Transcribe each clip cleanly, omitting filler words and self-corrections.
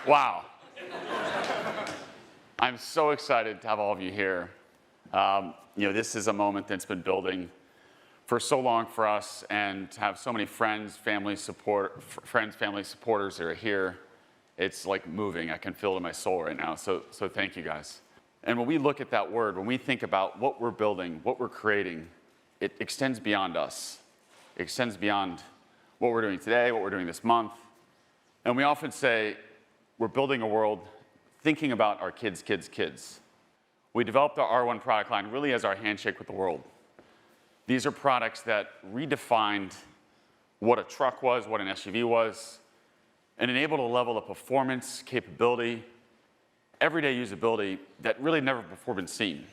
Wow. I'm so excited to have all of you here. This is a moment that's been building for so long for us, and to have so many friends, family supporters that are here. It's like moving. I can feel it in my soul right now. So thank you guys. And when we look at that word, when we think about what we're building, what we're creating, it extends beyond us. It extends beyond what we're doing today, what we're doing this month. And we often say we're building a world thinking about our kids' kids' kids. We developed our R1 product line really as our handshake with the world. These are products that redefined what a truck was, what an SUV was, and enabled a level of performance, capability, everyday usability that really never before been seen.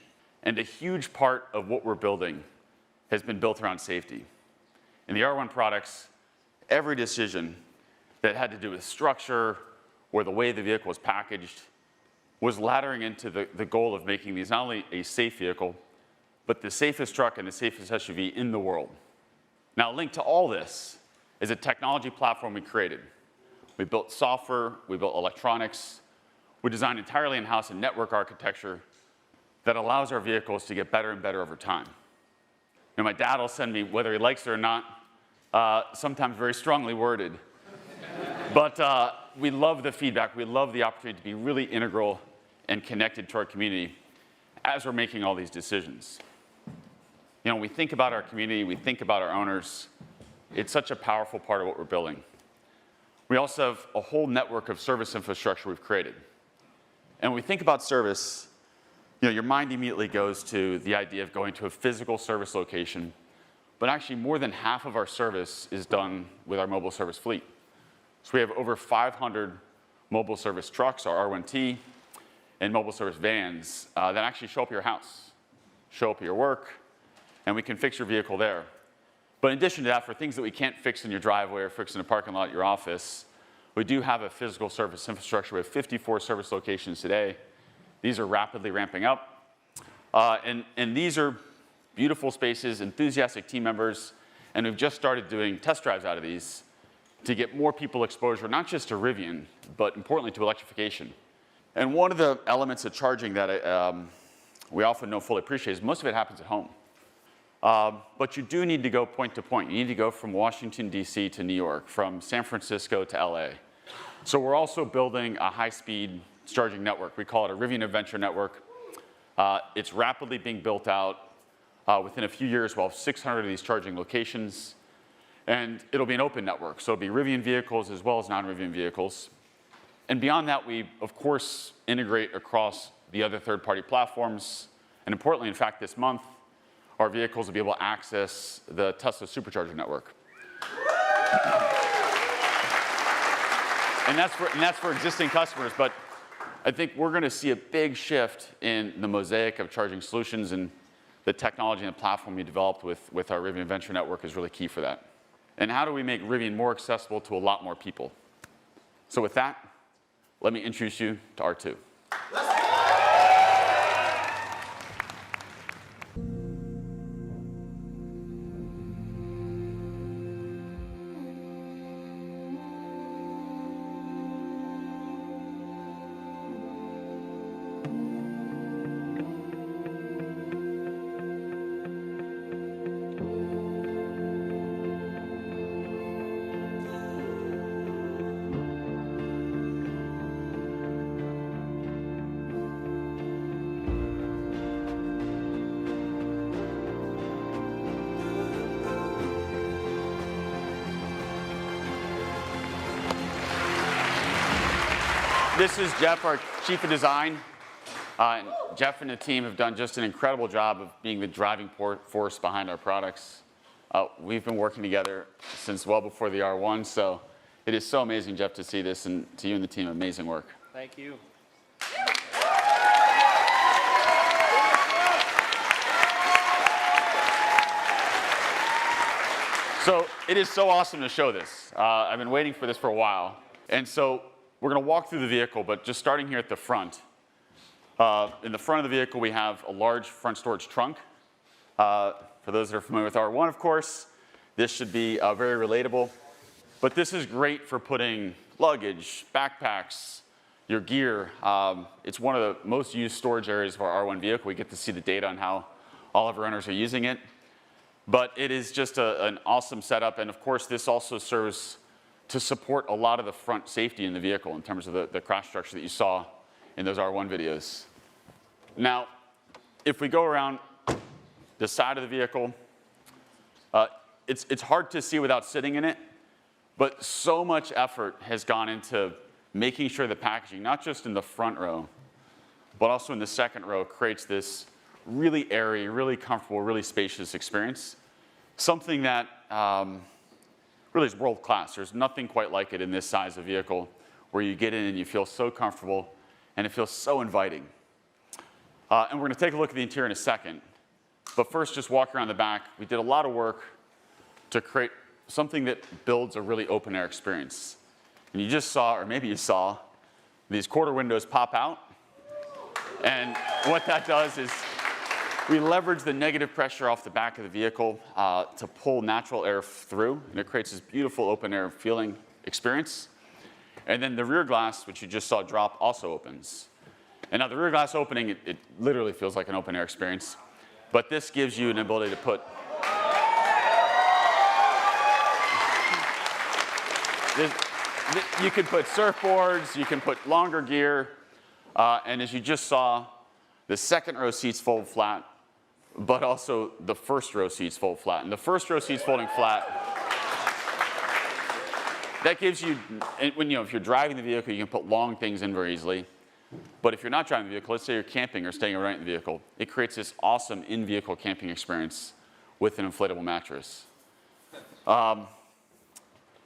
And a huge part of what we're building has been built around safety. In the R1 products, every decision that had to do with structure or the way the vehicle was packaged was laddering into the goal of making these not only a safe vehicle, but the safest truck and the safest SUV in the world. Now, linked to all this is a technology platform we created. We built software, we built electronics, we designed entirely in-house a network architecture that allows our vehicles to get better and better over time. My dad will send me, whether he likes it or not, sometimes very strongly worded. But we love the feedback. We love the opportunity to be really integral and connected to our community as we're making all these decisions. We think about our community, we think about our owners. It's such a powerful part of what we're building. We also have a whole network of service infrastructure we've created. And when we think about service, your mind immediately goes to the idea of going to a physical service location. But actually, more than half of our service is done with our mobile service fleet. So we have over 500 mobile service trucks, our R1T, and mobile service vans that actually show up at your house, show up at your work, and we can fix your vehicle there. But in addition to that, for things that we can't fix in your driveway or fix in a parking lot at your office, we do have a physical service infrastructure. We have 54 service locations today. These are rapidly ramping up. And these are beautiful spaces, enthusiastic team members, and we've just started doing test drives out of these to get more people exposure, not just to Rivian, but importantly to electrification. And one of the elements of charging that we often don't fully appreciate is most of it happens at home. But you do need to go point to point. You need to go from Washington, D.C. to New York, from San Francisco to L.A. So we're also building a high-speed charging network. We call it a Rivian Adventure Network. It's rapidly being built out. Within a few years, we'll have 600 of these charging locations. And it'll be an open network. So it'll be Rivian vehicles as well as non-Rivian vehicles. And beyond that, we, of course, integrate across the other third-party platforms. And importantly, in fact, this month, our vehicles will be able to access the Tesla Supercharger network. And that's for existing customers. But I think we're going to see a big shift in the mosaic of charging solutions, and the technology and the platform we developed with our Rivian Venture Network is really key for that. And how do we make Rivian more accessible to a lot more people? So with that, let me introduce you to R2. This is Jeff, our Chief of Design. And Jeff and the team have done just an incredible job of being the driving force behind our products. We've been working together since well before the R1, so it is so amazing, Jeff, to see this, and to you and the team, amazing work. Thank you. So it is so awesome to show this. I've been waiting for this for a while. And so we're going to walk through the vehicle, but just starting here at the front. In the front of the vehicle, we have a large front storage trunk. For those that are familiar with R1, of course, this should be very relatable. But this is great for putting luggage, backpacks, your gear. It's one of the most used storage areas of our R1 vehicle. We get to see the data on how all of our owners are using it. But it is just an awesome setup, and of course this also serves to support a lot of the front safety in the vehicle in terms of the crash structure that you saw in those R1 videos. Now, if we go around the side of the vehicle, it's hard to see without sitting in it, but so much effort has gone into making sure the packaging, not just in the front row, but also in the second row, creates this really airy, really comfortable, really spacious experience. Something that really is world class. There's nothing quite like it in this size of vehicle where you get in and you feel so comfortable and it feels so inviting. And we're gonna take a look at the interior in a second. But first, just walk around the back. We did a lot of work to create something that builds a really open air experience. And you just saw, or maybe you saw, these quarter windows pop out. And what that does is we leverage the negative pressure off the back of the vehicle to pull natural air through, and it creates this beautiful open air feeling experience. And then the rear glass, which you just saw drop, also opens. And now the rear glass opening, it literally feels like an open air experience, but this gives you an ability to put you can put surfboards, you can put longer gear, and as you just saw, the second row seats fold flat, but also the first row seats fold flat. And the first row seats folding flat, that gives you, when if you're driving the vehicle, you can put long things in very easily. But if you're not driving the vehicle, let's say you're camping or staying overnight in the vehicle, it creates this awesome in-vehicle camping experience with an inflatable mattress.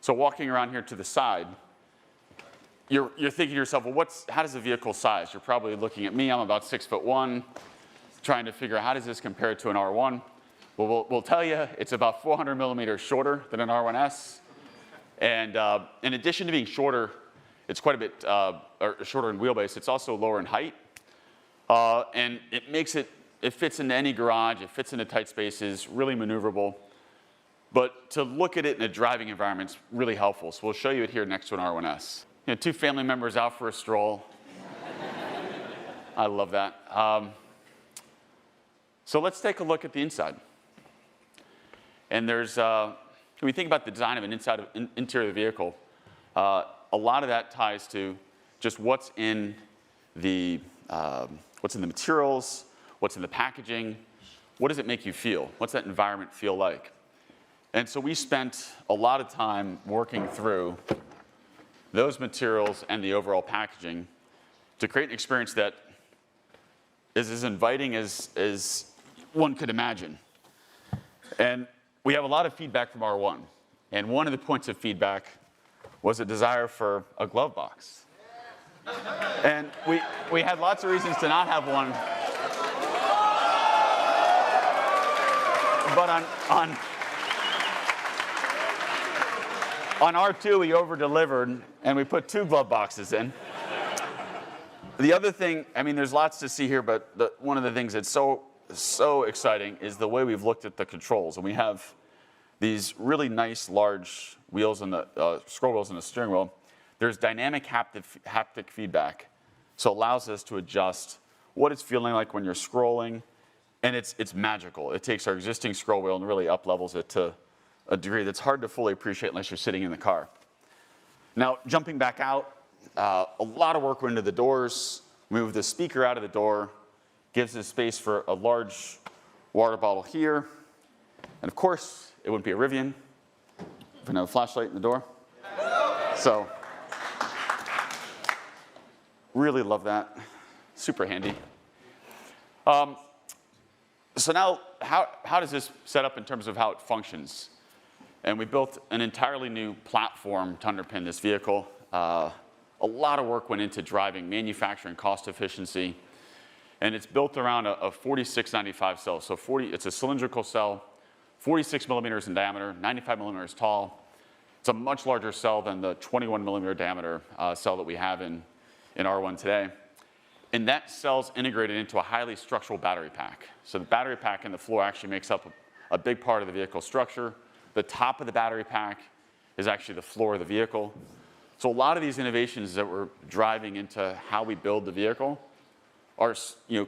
So walking around here to the side, you're thinking to yourself, well, how does the vehicle size? You're probably looking at me, I'm about 6'1", trying to figure out how does this compare to an R1? Well, we'll tell you, it's about 400 millimeters shorter than an R1S. And in addition to being shorter, it's quite a bit shorter in wheelbase. It's also lower in height. And it fits into any garage, it fits into tight spaces, really maneuverable. But to look at it in a driving environment is really helpful. So we'll show you it here next to an R1S. Two family members out for a stroll. I love that. So let's take a look at the inside. And when we think about the design of an interior of the vehicle, a lot of that ties to just what's in the materials, what's in the packaging, what does it make you feel? What's that environment feel like? And so we spent a lot of time working through those materials and the overall packaging to create an experience that is as inviting as one could imagine. And we have a lot of feedback from R1. And one of the points of feedback was a desire for a glove box. And we had lots of reasons to not have one. But on R2, we over-delivered, and we put 2 glove boxes in. The other thing, there's lots to see here, but one of the things that's so exciting is the way we've looked at the controls. And we have these really nice, large wheels and the scroll wheels and the steering wheel. There's dynamic haptic feedback, so it allows us to adjust what it's feeling like when you're scrolling, and it's magical. It takes our existing scroll wheel and really up-levels it to a degree that's hard to fully appreciate unless you're sitting in the car. Now, jumping back out, a lot of work went into the doors. Move the speaker out of the door, gives us space for a large water bottle here. And of course, it wouldn't be a Rivian if we didn't have a flashlight in the door. So, really love that. Super handy. So now, how does this set up in terms of how it functions? And we built an entirely new platform to underpin this vehicle. A lot of work went into driving manufacturing cost efficiency. And it's built around a 4695 cell. So it's a cylindrical cell, 46 millimeters in diameter, 95 millimeters tall. It's a much larger cell than the 21 millimeter diameter cell that we have in R1 today. And that cell's integrated into a highly structural battery pack. So the battery pack in the floor actually makes up a big part of the vehicle structure. The top of the battery pack is actually the floor of the vehicle. So a lot of these innovations that we're driving into how we build the vehicle are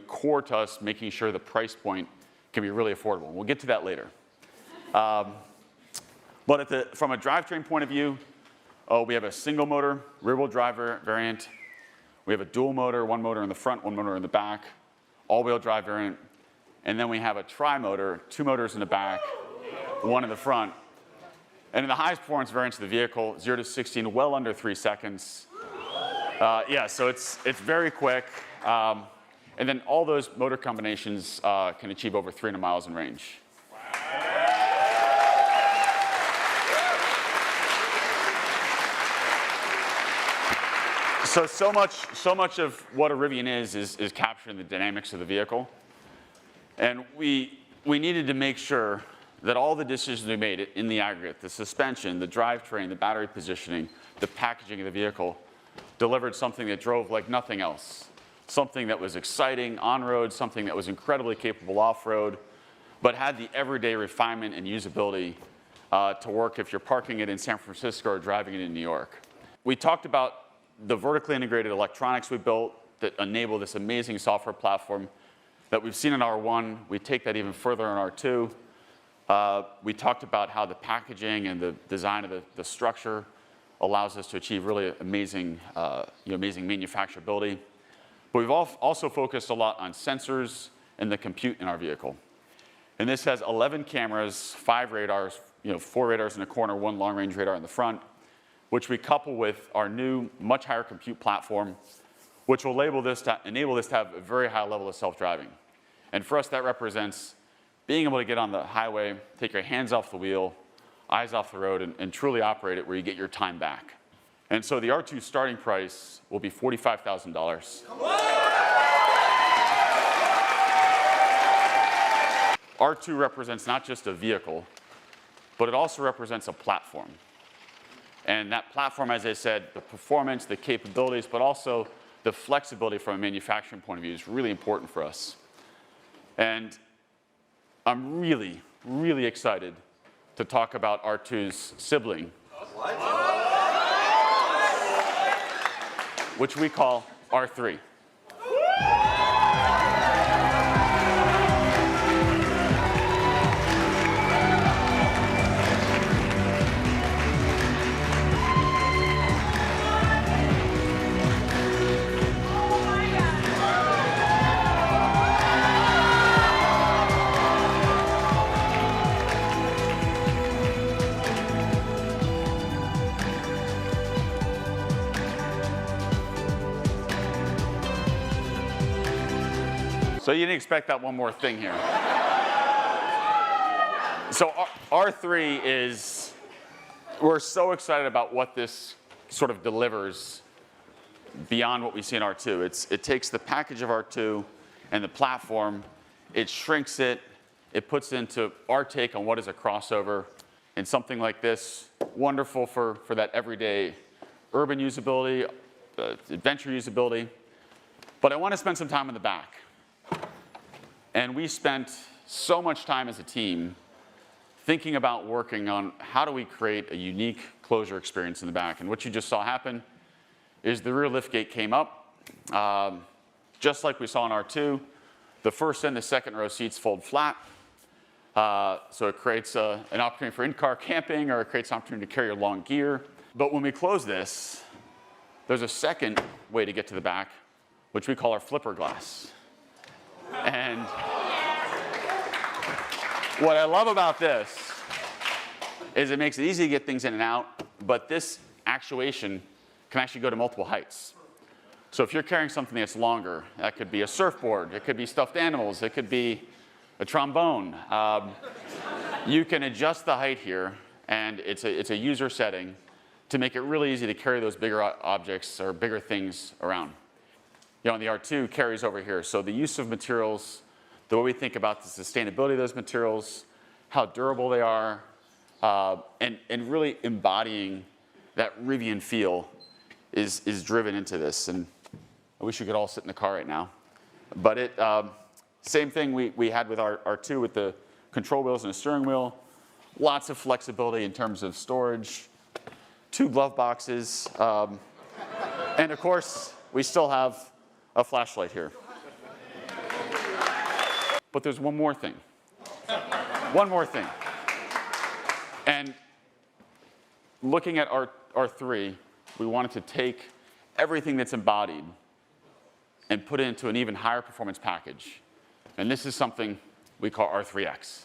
core to us making sure the price point can be really affordable. We'll get to that later. But from a drivetrain point of view, we have a single motor, rear-wheel drive variant. We have a dual motor, one motor in the front, one motor in the back, all-wheel drive variant. And then we have a tri-motor, two motors in the back, one in the front. And in the highest performance variants of the vehicle, 0 to 60 in well under 3 seconds. Yeah, so it's very quick. And then all those motor combinations can achieve over 300 miles in range. So much of what a Rivian is capturing the dynamics of the vehicle. And we needed to make sure that all the decisions we made in the aggregate, the suspension, the drivetrain, the battery positioning, the packaging of the vehicle, delivered something that drove like nothing else. Something that was exciting on-road, something that was incredibly capable off-road, but had the everyday refinement and usability to work if you're parking it in San Francisco or driving it in New York. We talked about the vertically integrated electronics we built that enable this amazing software platform that we've seen in R1. We take that even further in R2. We talked about how the packaging and the design of the structure allows us to achieve really amazing, amazing manufacturability. But we've also focused a lot on sensors and the compute in our vehicle. And this has 11 cameras, 5 radars, 4 radars in the corner, 1 long-range radar in the front, which we couple with our new, much higher compute platform, which will enable this to have a very high level of self-driving. And for us, that represents being able to get on the highway, take your hands off the wheel, eyes off the road, and truly operate it where you get your time back. And so the R2 starting price will be $45,000. R2 represents not just a vehicle, but it also represents a platform. And that platform, as I said, the performance, the capabilities, but also the flexibility from a manufacturing point of view is really important for us. And I'm really, really excited to talk about R2's sibling, which we call R3. So you didn't expect that one more thing here. So R3 is, we're so excited about what this sort of delivers beyond what we see in R2. It takes the package of R2 and the platform, it shrinks it, it puts it into our take on what is a crossover, and something like this, wonderful for that everyday urban usability, adventure usability. But I want to spend some time in the back. And we spent so much time as a team thinking about working on how do we create a unique closure experience in the back. And what you just saw happen is the rear liftgate came up, just like we saw in R2. The first and the second row seats fold flat. So it creates an opportunity for in-car camping, or it creates an opportunity to carry your long gear. But when we close this, there's a second way to get to the back, which we call our flipper glass. And what I love about this is it makes it easy to get things in and out, but this actuation can actually go to multiple heights. So if you're carrying something that's longer, that could be a surfboard, it could be stuffed animals, it could be a trombone. You can adjust the height here, and it's a user setting to make it really easy to carry those bigger objects or bigger things around. And the R2 carries over here. So the use of materials, the way we think about the sustainability of those materials, how durable they are, and really embodying that Rivian feel is driven into this. And I wish we could all sit in the car right now. But same thing we had with our R2 with the control wheels and the steering wheel. Lots of flexibility in terms of storage. 2 glove boxes, and of course, we still have a flashlight here. But there's one more thing. One more thing. And looking at R3, we wanted to take everything that's embodied and put it into an even higher performance package. And this is something we call R3X.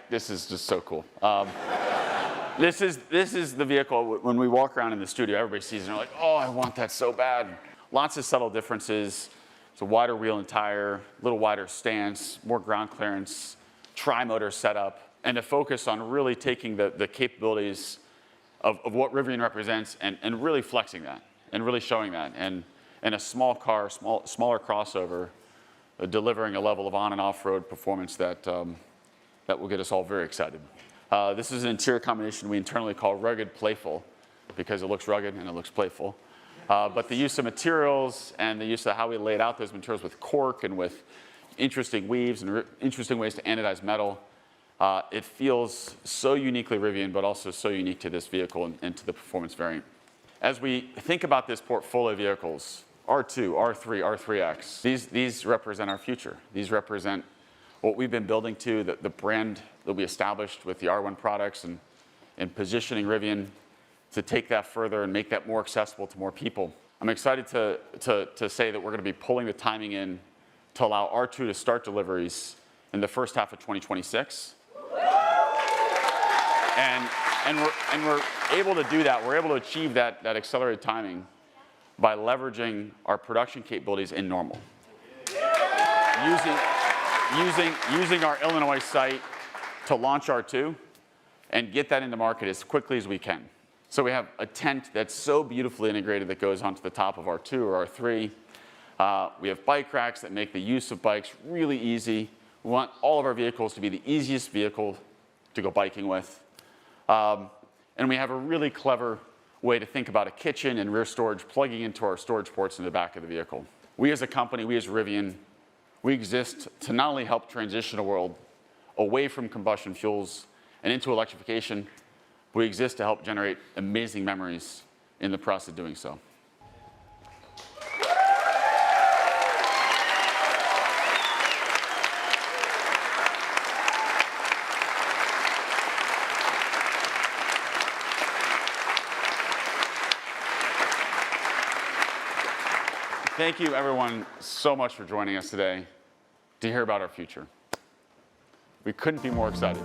This is just so cool. This is the vehicle, when we walk around in the studio, everybody sees it and they're like, oh, I want that so bad. Lots of subtle differences. It's a wider wheel and tire, a little wider stance, more ground clearance, tri-motor setup, and a focus on really taking the capabilities of what Rivian represents and really flexing that and really showing that. And a small car, smaller crossover, delivering a level of on and off-road performance that will get us all very excited. This is an interior combination we internally call rugged playful, because it looks rugged and it looks playful. But the use of materials and the use of how we laid out those materials with cork and with interesting weaves and interesting ways to anodize metal, it feels so uniquely Rivian, but also so unique to this vehicle and to the performance variant. As we think about this portfolio of vehicles, R2, R3, R3X, these represent our future. These represent what we've been building to, the brand that we established with the R1 products and positioning Rivian to take that further and make that more accessible to more people. I'm excited to say that we're going to be pulling the timing in to allow R2 to start deliveries in the first half of 2026. And we're able to do that. We're able to achieve that accelerated timing by leveraging our production capabilities in Normal. Using our Illinois site to launch R2 and get that into market as quickly as we can. So we have a tent that's so beautifully integrated that goes onto the top of R2 or R3. We have bike racks that make the use of bikes really easy. We want all of our vehicles to be the easiest vehicle to go biking with. And we have a really clever way to think about a kitchen and rear storage plugging into our storage ports in the back of the vehicle. We as a company, we as Rivian, we exist to not only help transition the world away from combustion fuels and into electrification, we exist to help generate amazing memories in the process of doing so. Thank you, everyone, so much for joining us today to hear about our future. We couldn't be more excited.